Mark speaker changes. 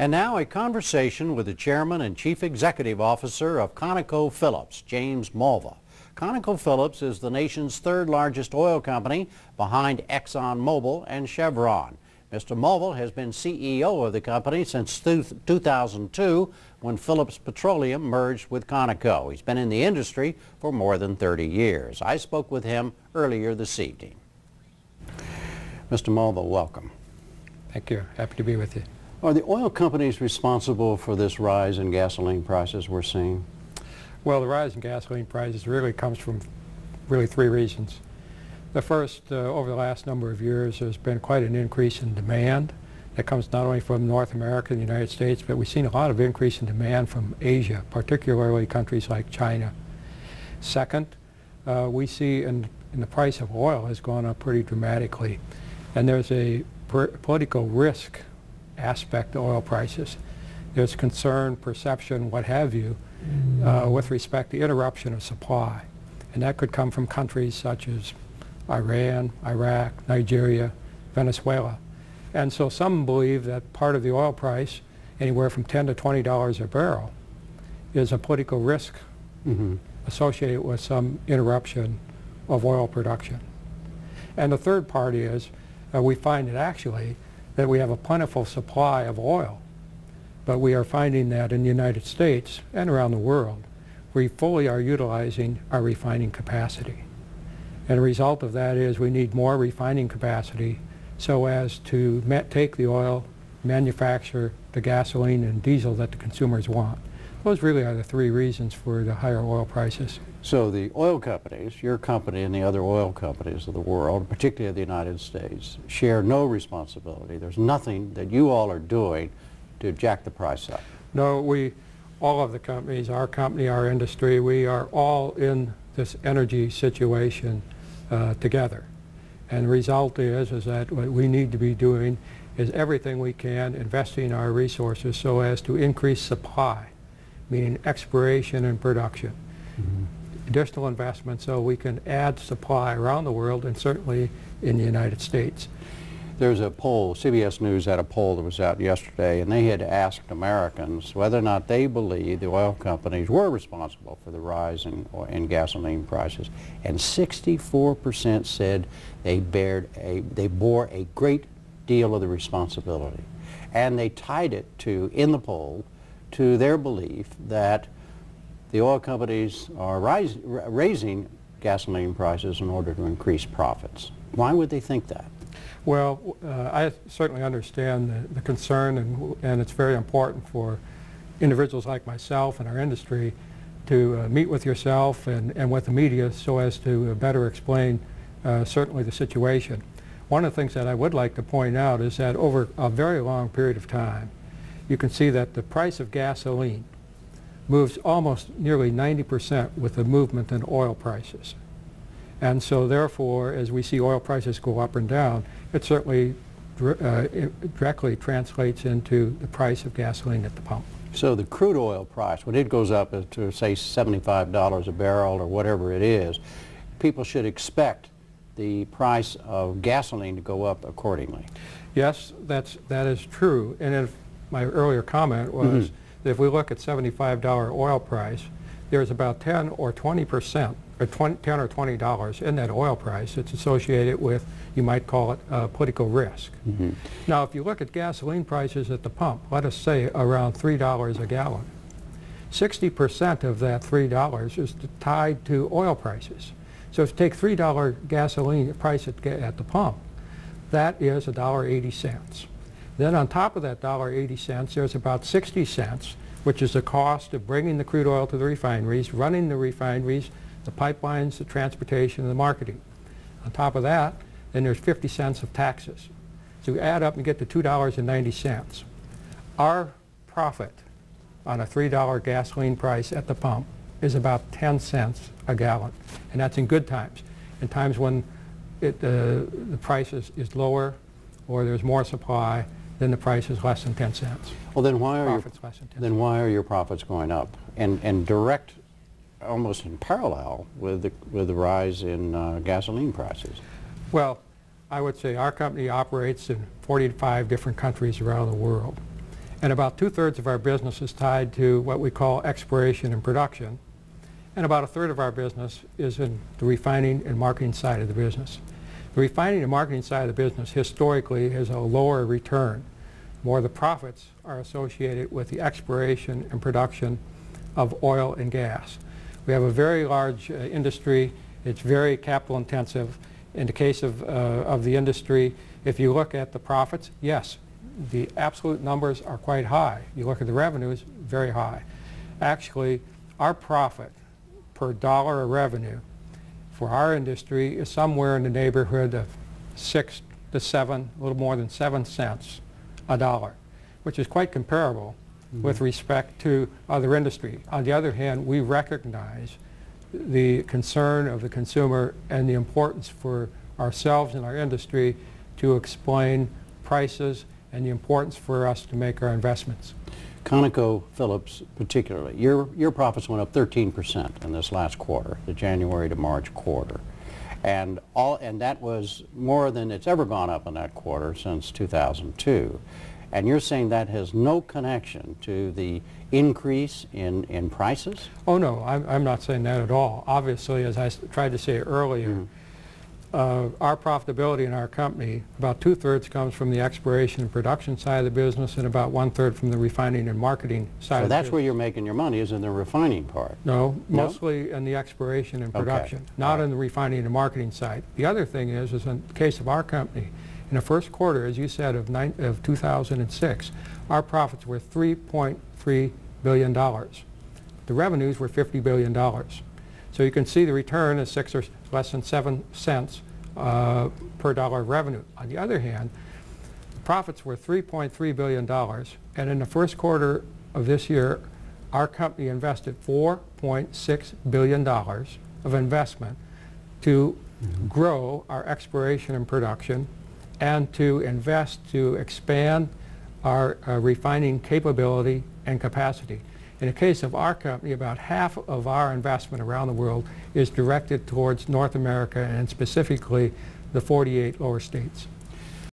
Speaker 1: And now a conversation with the Chairman and Chief Executive Officer of Conoco-Phillips, James Malva. Conoco-Phillips is the nation's third largest oil company behind ExxonMobil and Chevron. Mr. Malva has been CEO of the company since 2002 when Phillips Petroleum merged with Conoco. He's been in the industry for more than 30 years. I spoke with him earlier this evening. Mr. Malva, welcome.
Speaker 2: Thank you. Happy to be with you.
Speaker 1: Are the oil companies responsible for this rise in gasoline prices we're seeing?
Speaker 2: Well, the rise in gasoline prices really comes from three reasons. The first, over the last number of years, there's been quite an increase in demand that comes not only from North America and the United States, but we've seen a lot of increase in demand from Asia, particularly countries like China. Second, we see in the price of oil has gone up pretty dramatically, and there's a political risk aspect to oil prices. There's concern, perception, what have you, with respect to interruption of supply. And that could come from countries such as Iran, Iraq, Nigeria, Venezuela. And so some believe that part of the oil price, anywhere from $10 to $20 a barrel, is a political risk associated with some interruption of oil production. And the third part is we find that actually that we have a plentiful supply of oil, but we are finding that in the United States and around the world, we fully are utilizing our refining capacity. And a result of that is we need more refining capacity so as to take the oil, manufacture the gasoline and diesel that the consumers want. Those really are the three reasons for the higher oil prices.
Speaker 1: So the oil companies, your company and the other oil companies of the world, particularly of the United States, share no responsibility. There's nothing that you all are doing to jack the price up.
Speaker 2: No, all of the companies, our company, our industry, we are all in this energy situation together. And the result is that what we need to be doing is everything we can, investing our resources so as to increase supply, meaning exploration and production. Additional investment so we can add supply around the world and certainly in the United States.
Speaker 1: There's a poll, CBS News had a poll that was out yesterday, and they had asked Americans whether or not they believe the oil companies were responsible for the rise in gasoline prices. And 64% said they bore a great deal of the responsibility. And they tied it to, in the poll, to their belief that the oil companies are raising gasoline prices in order to increase profits. Why would they think that?
Speaker 2: Well, I certainly understand the concern, and it's very important for individuals like myself and our industry to meet with yourself and with the media so as to better explain certainly the situation. One of the things that I would like to point out is that over a very long period of time, you can see that the price of gasoline moves almost nearly 90% with the movement in oil prices. And so therefore, as we see oil prices go up and down, it certainly directly translates into the price of gasoline at the pump.
Speaker 1: So the crude oil price, when it goes up to say $75 a barrel or whatever it is, people should expect the price of gasoline to go up accordingly.
Speaker 2: Yes, that is true. And if my earlier comment was that if we look at $75 oil price, there's about 10 or 20%, or $10 or $20 in that oil price. It's associated with, you might call it, political risk. Now, if you look at gasoline prices at the pump, let us say around $3 a gallon, 60% of that $3 is tied to oil prices. So if you take $3 gasoline price at the pump, that is $1.80. Then on top of that $1.80, there's about 60 cents, which is the cost of bringing the crude oil to the refineries, running the refineries, the pipelines, the transportation, and the marketing. On top of that, then there's 50 cents of taxes. So you add up and get to $2.90. Our profit on a $3 gasoline price at the pump is about 10 cents a gallon, and that's in good times. In times when the price is lower or there's more supply, then the price is less than 10 cents.
Speaker 1: Well, then why are your profits going up? And direct, almost in parallel with the rise in gasoline prices.
Speaker 2: Well, I would say our company operates in 45 different countries around the world. And about 2/3 of our business is tied to what we call exploration and production. And about 1/3 of our business is in the refining and marketing side of the business. The refining and marketing side of the business historically has a lower return. More of the profits are associated with the exploration and production of oil and gas. We have a very large industry. It's very capital intensive. In the case of the industry, if you look at the profits, yes, the absolute numbers are quite high. You look at the revenues, very high. Actually, our profit per dollar of revenue for our industry is somewhere in the neighborhood of 6 to 7, a little more than 7 cents a dollar, which is quite comparable with respect to other industry. On the other hand, we recognize the concern of the consumer and the importance for ourselves and our industry to explain prices and the importance for us to make our investments.
Speaker 1: Conoco-Phillips particularly, your profits went up 13% in this last quarter, the January to March quarter. And that was more than it's ever gone up in that quarter since 2002. And you're saying that has no connection to the increase in prices?
Speaker 2: Oh no, I'm not saying that at all. Obviously, as I tried to say earlier, our profitability in our company, about 2/3 comes from the exploration and production side of the business and about 1/3 from the refining and marketing side of the business. So
Speaker 1: that's where you're making your money, is in the refining part?
Speaker 2: No, mostly in the exploration and production, not in the refining and marketing side. The other thing is in the case of our company, in the first quarter, as you said, of 2006, our profits were $3.3 billion. The revenues were $50 billion. So you can see the return is 6 or less than 7 cents per dollar of revenue. On the other hand, the profits were $3.3 billion, and in the first quarter of this year, our company invested $4.6 billion of investment to grow our exploration and production and to invest to expand our refining capability and capacity. In the case of our company, about half of our investment around the world is directed towards North America and specifically the 48 lower states.